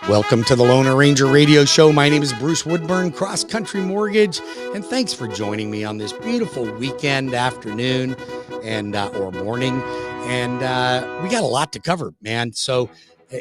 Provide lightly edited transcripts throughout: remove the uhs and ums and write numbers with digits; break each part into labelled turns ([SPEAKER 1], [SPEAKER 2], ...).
[SPEAKER 1] Welcome to the Lone Ranger Radio Show. My name is Bruce Woodburn, CrossCountry Mortgage, and thanks for joining me on this beautiful weekend afternoon and or morning. And we got a lot to cover, man. So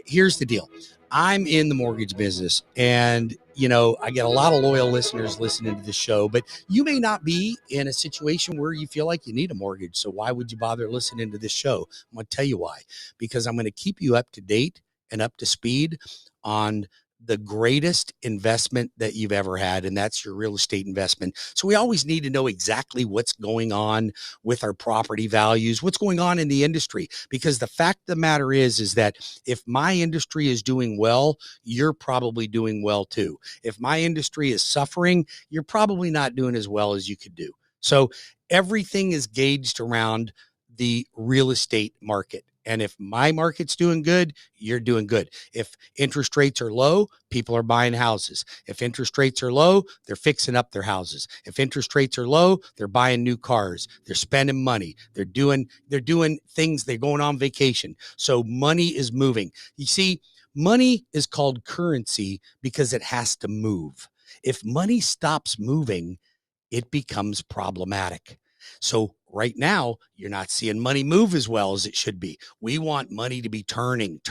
[SPEAKER 1] here's the deal. I'm in the mortgage business, and I get a lot of loyal listeners listening to the show, but you may not be in a situation where you feel like you need a mortgage. So why would you bother listening to this show? I'm going to tell you why. Because I'm going to keep you up to date and up to speed on the greatest investment that you've ever had, and that's your real estate investment. So we always need to know exactly what's going on with our property values, what's going on in the industry, because the fact of the matter is that if my industry is doing well, you're probably doing well too. If my industry is suffering, you're probably not doing as well as you could do. So everything is gauged around the real estate market. And if my market's doing good, you're doing good. If interest rates are low, people are buying houses. If interest rates are low, they're fixing up their houses. If interest rates are low, they're buying new cars. They're spending money. They're doing things. They're going on vacation. So money is moving. You see, money is called currency because it has to move. If money stops moving, it becomes problematic. So right now, you're not seeing money move as well as it should be. We want money to be turning.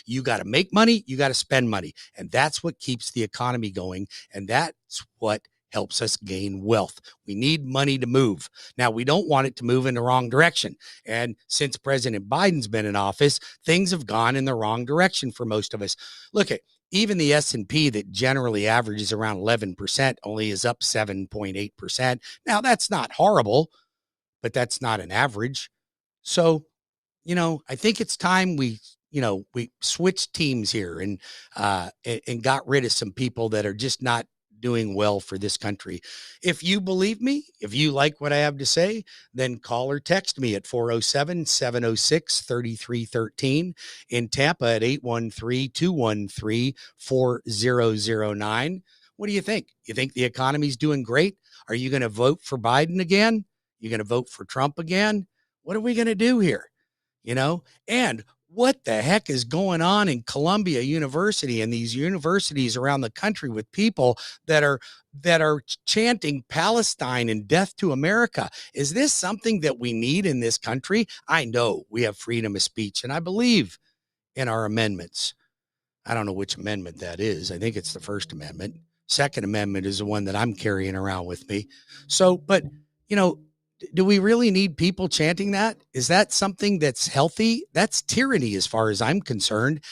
[SPEAKER 1] You got to make money. You got to spend money. And that's what keeps the economy going. And that's what helps us gain wealth. We need money to move. Now, we don't want it to move in the wrong direction. And since President Biden's been in office, things have gone in the wrong direction for most of us. Look at even the S&P that generally averages around 11% only is up 7.8%. Now, that's not horrible, but that's not an average. So, I think it's time we switched teams here and got rid of some people that are just not doing well for this country. If you believe me, if you like what I have to say, then call or text me at 407-706-3313, in Tampa at 813-213-4009. What do you think? You think the economy's doing great? Are you going to vote for Biden again? You going to vote for Trump again? What are we going to do here? And what the heck is going on in Columbia University and these universities around the country with people that are chanting Palestine and death to America? Is this something that we need in this country? I know we have freedom of speech, and I believe in our amendments. I don't know which amendment that is. I think it's the First Amendment. Second Amendment is the one that I'm carrying around with me. So, but, do we really need people chanting that? Is that something that's healthy? That's tyranny as far as I'm concerned.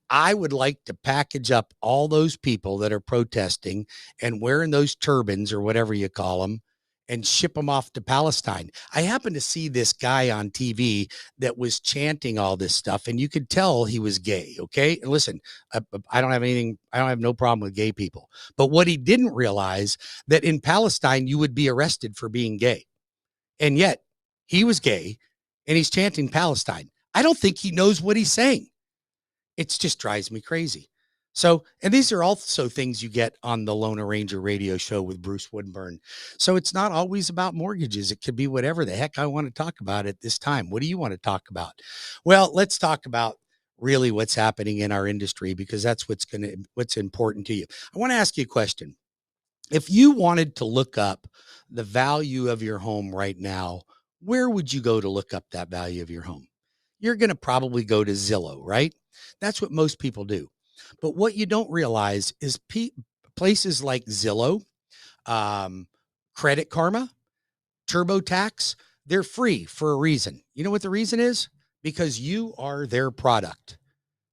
[SPEAKER 1] I would like to package up all those people that are protesting and wearing those turbans or whatever you call them and ship them off to Palestine. I happened to see this guy on TV that was chanting all this stuff, and you could tell he was gay. Okay. And listen, I don't have no problem with gay people, but what he didn't realize that in Palestine, you would be arrested for being gay. And yet he was gay and he's chanting Palestine. I don't think he knows what he's saying. It just drives me crazy. So, and these are also things you get on the Lone Ranger Radio Show with Bruce Woodburn. So it's not always about mortgages. It could be whatever the heck I want to talk about at this time. What do you want to talk about? Well, let's talk about really what's happening in our industry, because that's what's important to you. I want to ask you a question. If you wanted to look up the value of your home right now, where would you go to look up that value of your home? You're going to probably go to Zillow, right? That's what most people do. But what you don't realize is places like Zillow, Credit Karma, TurboTax, they're free for a reason. You know what the reason is? Because you are their product.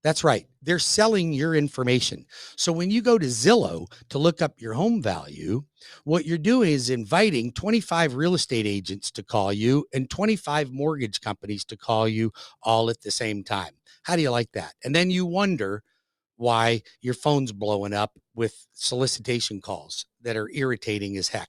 [SPEAKER 1] That's right. They're selling your information. So when you go to Zillow to look up your home value, what you're doing is inviting 25 real estate agents to call you and 25 mortgage companies to call you all at the same time. How do you like that? And then you wonder why your phone's blowing up with solicitation calls that are irritating as heck.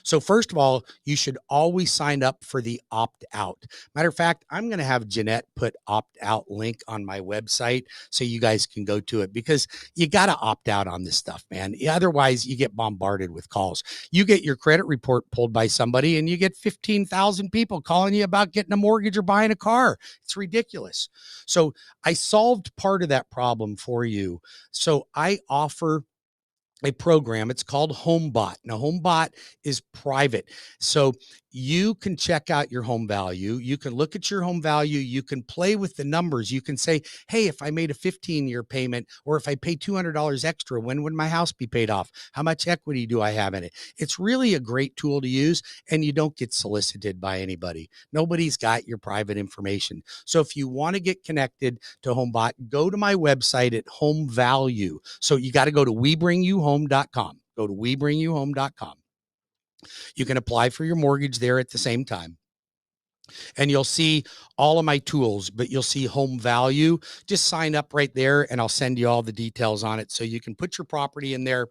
[SPEAKER 1] So first of all, you should always sign up for the opt-out. Matter of fact, I'm going to have Jeanette put opt-out link on my website so you guys can go to it, because you got to opt out on this stuff, man. Otherwise, you get bombarded with calls. You get your credit report pulled by somebody and you get 15,000 people calling you about getting a mortgage or buying a car. It's ridiculous. So I solved part of that problem for you. So I offer a program. It's called Homebot. Now, Homebot is private. So you can check out your home value. You can look at your home value. You can play with the numbers. You can say, hey, if I made a 15-year payment, or if I pay $200 extra, when would my house be paid off? How much equity do I have in it? It's really a great tool to use, and you don't get solicited by anybody. Nobody's got your private information. So if you want to get connected to Homebot, go to my website at Home Value. So you got to go to WeBringYouHome.com. Go to WeBringYouHome.com. You can apply for your mortgage there at the same time. And you'll see all of my tools, but you'll see Home Value. Just sign up right there and I'll send you all the details on it so you can put your property in there.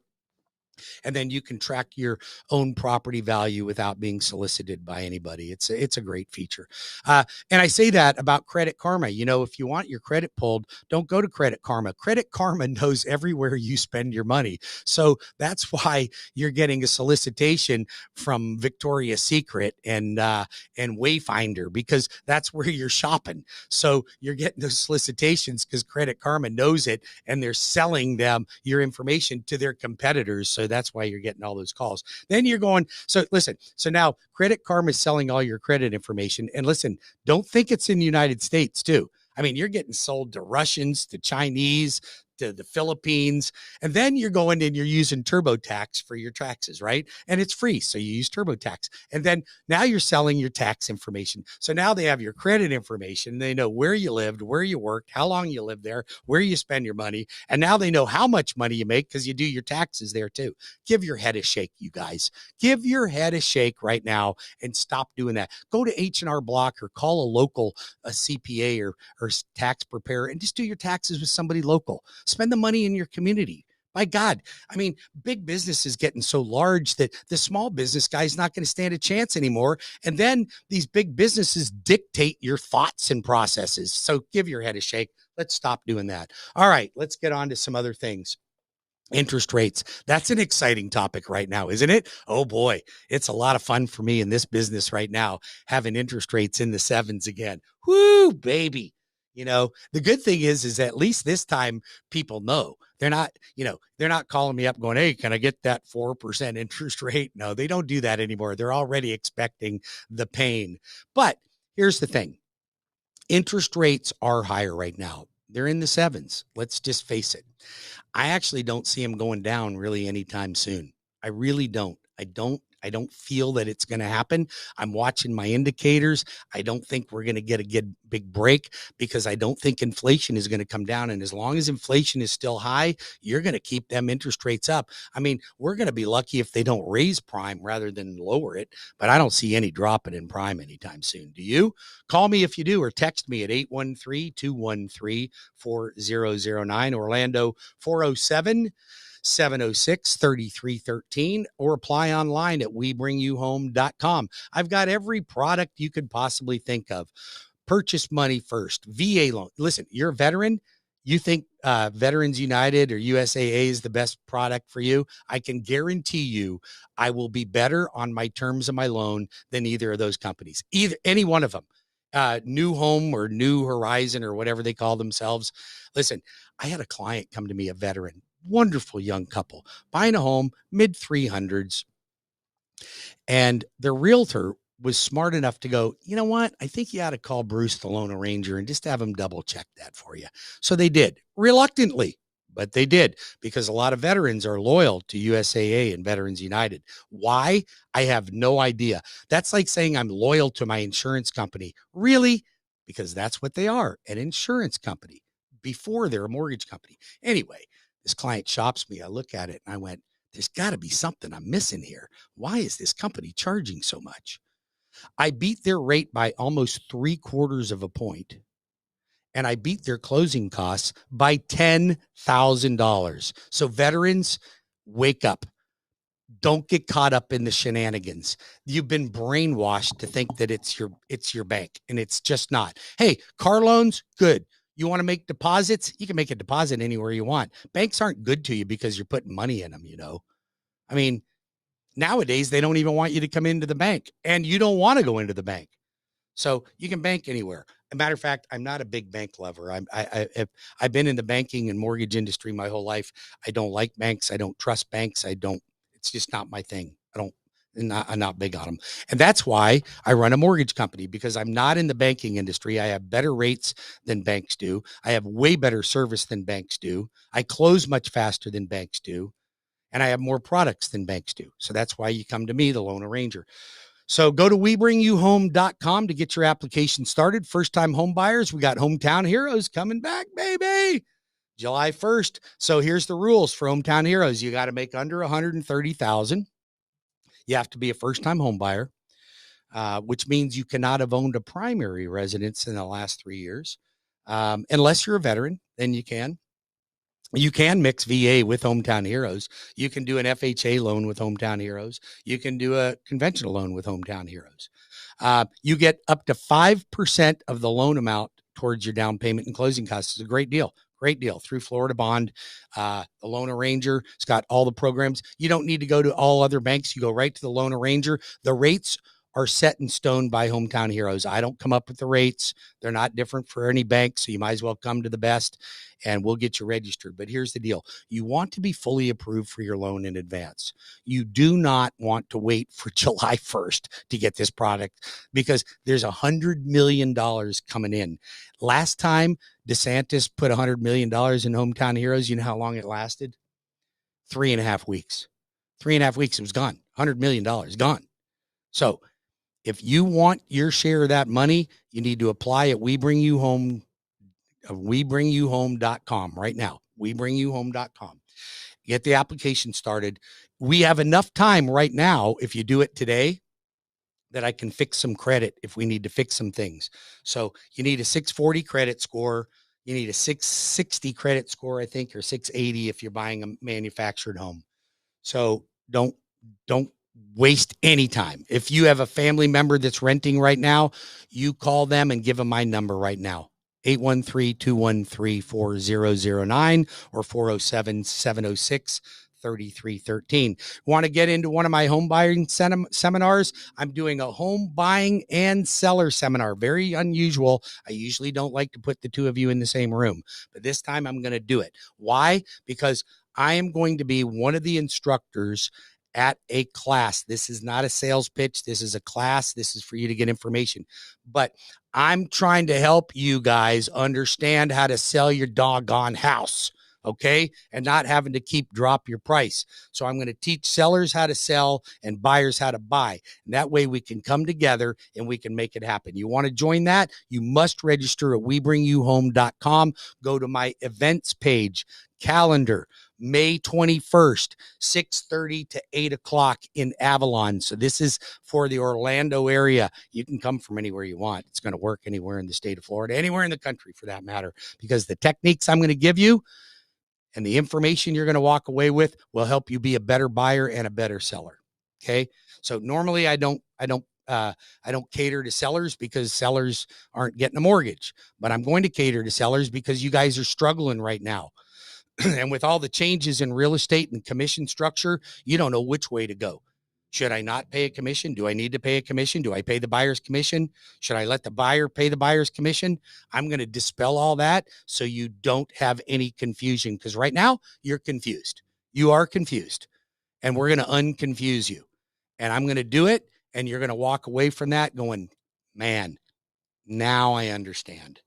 [SPEAKER 1] And then you can track your own property value without being solicited by anybody. It's a great feature. And I say that about Credit Karma. You know, if you want your credit pulled, don't go to Credit Karma. Credit Karma knows everywhere you spend your money. So that's why you're getting a solicitation from Victoria's Secret and Wayfinder, because that's where you're shopping. So you're getting those solicitations because Credit Karma knows it, and they're selling them your information to their competitors. So that's why you're getting all those calls. Then you're going, so listen, so now Credit Karma is selling all your credit information. And listen, don't think it's in the United States too. I mean, you're getting sold to Russians, to Chinese, to the Philippines, and then you're going and you're using TurboTax for your taxes, right? And it's free, so you use TurboTax. And then now you're selling your tax information. So now they have your credit information. They know where you lived, where you worked, how long you lived there, where you spend your money, and now they know how much money you make because you do your taxes there too. Give your head a shake, you guys. Give your head a shake right now and stop doing that. Go to H&R Block or call a local CPA or tax preparer and just do your taxes with somebody local. Spend the money in your community. My God, I mean, big business is getting so large that the small business guy is not going to stand a chance anymore. And then these big businesses dictate your thoughts and processes. So give your head a shake. Let's stop doing that. All right, let's get on to some other things. Interest rates. That's an exciting topic right now, isn't it? Oh boy, it's a lot of fun for me in this business right now, having interest rates in the 7s again. Whoo, baby. You know, the good thing is at least this time people know. They're not, they're not calling me up going, hey, can I get that 4% interest rate? No, they don't do that anymore. They're already expecting the pain. But here's the thing. Interest rates are higher right now. They're in the 7s. Let's just face it. I actually don't see them going down really anytime soon. I really don't. I don't feel that it's going to happen. I'm watching my indicators. I don't think we're going to get a big break because I don't think inflation is going to come down. And as long as inflation is still high, you're going to keep them interest rates up. I mean, we're going to be lucky if they don't raise prime rather than lower it, but I don't see any dropping in prime anytime soon. Do you? Call me if you do, or text me at 813-213-4009, Orlando 407-706-3313, or apply online at WeBringYouHome.com. I've got every product you could possibly think of. Purchase money first, VA loan. Listen, you're a veteran. You think Veterans United or USAA is the best product for you? I can guarantee you I will be better on my terms of my loan than either of those companies, any one of them. New Home or New Horizon or whatever they call themselves. Listen, I had a client come to me, a veteran, wonderful young couple, buying a home, mid 300s. And their realtor was smart enough to go, you know what? I think you ought to call Bruce, the loan arranger, and just have him double check that for you. So they did, reluctantly, but they did, because a lot of veterans are loyal to USAA and Veterans United. Why? I have no idea. That's like saying I'm loyal to my insurance company. Really? Because that's what they are, an insurance company before they're a mortgage company. Anyway, this client shops me. I look at it and I went, there's got to be something I'm missing here. Why is this company charging so much? I beat their rate by almost 3/4 of a point, and I beat their closing costs by $10,000. So veterans, wake up. Don't get caught up in the shenanigans. You've been brainwashed to think that it's your bank, and it's just not. Hey, car loans, good. You want to make deposits? You can make a deposit anywhere you want. Banks aren't good to you because you're putting money in them, I mean, nowadays they don't even want you to come into the bank, and you don't want to go into the bank. So you can bank anywhere. As a matter of fact, I'm not a big bank lover. I've been in the banking and mortgage industry my whole life. I don't like banks. I don't trust banks. It's just not my thing. I'm not big on them. And that's why I run a mortgage company, because I'm not in the banking industry. I have better rates than banks do. I have way better service than banks do. I close much faster than banks do. And I have more products than banks do. So that's why you come to me, the loan arranger. So go to WeBringYouHome.com to get your application started. First-time home buyers, we got Hometown Heroes coming back, baby, July 1st. So here's the rules for Hometown Heroes. You got to make under $130,000. You have to be a first-time home buyer, which means you cannot have owned a primary residence in the last 3 years. Unless you're a veteran, then you can. You can mix VA with Hometown Heroes. You can do an FHA loan with Hometown Heroes. You can do a conventional loan with Hometown Heroes. You get up to 5% of the loan amount towards your down payment and closing costs. It's a great deal. Great deal through Florida Bond. The Loan Arranger, it's got all the programs. You don't need to go to all other banks. You go right to the Loan Arranger. The rates are set in stone by Hometown Heroes. I don't come up with the rates. They're not different for any bank, so you might as well come to the best, and we'll get you registered. But here's the deal. You want to be fully approved for your loan in advance. You do not want to wait for July 1st to get this product, because there's $100 million coming in. Last time DeSantis put $100 million in Hometown Heroes, you know how long it lasted? 3.5 weeks. 3.5 weeks, it was gone. $100 million gone. So if you want your share of that money, you need to apply at WeBringYouHome.com right now. WeBringYouHome.com. Get the application started. We have enough time right now, if you do it today, that I can fix some credit if we need to fix some things. So you need a 640 credit score. You need a 660 credit score, I think, or 680 if you're buying a manufactured home. So don't waste any time. If you have a family member that's renting right now, you call them and give them my number right now. 813-213-4009 or 407-706-3313. Want to get into one of my home buying seminars? I'm doing a home buying and seller seminar. Very unusual. I usually don't like to put the two of you in the same room, but this time I'm going to do it. Why? Because I am going to be one of the instructors at a class. This is not a sales pitch. This is a class. This is for you to get information. But I'm trying to help you guys understand how to sell your doggone house, okay? And not having to drop your price. So I'm going to teach sellers how to sell and buyers how to buy. And that way we can come together and we can make it happen. You want to join that? You must register at WeBringYouHome.com. Go to my events page, calendar, May 21st, 6:30 to 8 o'clock in Avalon. So this is for the Orlando area. You can come from anywhere you want. It's going to work anywhere in the state of Florida, anywhere in the country for that matter, because the techniques I'm going to give you and the information you're going to walk away with will help you be a better buyer and a better seller. Okay. So normally I don't cater to sellers because sellers aren't getting a mortgage, but I'm going to cater to sellers because you guys are struggling right now. And with all the changes in real estate and commission structure, you don't know which way to go. Should I not pay a commission? Do I need to pay a commission? Do I pay the buyer's commission? Should I let the buyer pay the buyer's commission? I'm going to dispel all that so you don't have any confusion, because right now you're confused. You are confused, and we're going to unconfuse you. And I'm going to do it, and you're going to walk away from that going, man, now I understand.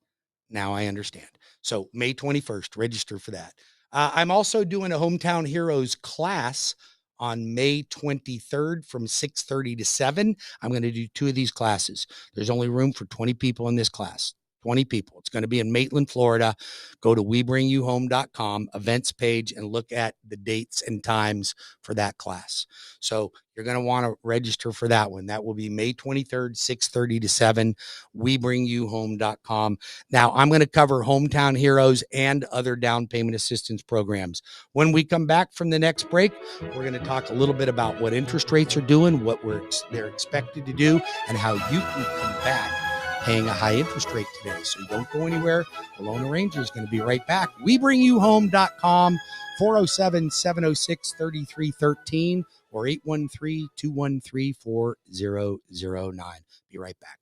[SPEAKER 1] Now I understand. So May 21st, register for that. I'm also doing a Hometown Heroes class on May 23rd from 6:30 to 7. I'm going to do 2 of these classes. There's only room for 20 people in this class. 20 people. It's going to be in Maitland, Florida. Go to webringyouhome.com events page and look at the dates and times for that class. So you're going to want to register for that one. That will be May 23rd, 6:30 to 7, webringyouhome.com. Now I'm going to cover Hometown Heroes and other down payment assistance programs. When we come back from the next break, we're going to talk a little bit about what interest rates are doing, what they're expected to do, and how you can combat paying a high interest rate today. So don't go anywhere. The Loan Arranger is going to be right back. WeBringYouHome.com, 407-706-3313 or 813-213-4009. Be right back.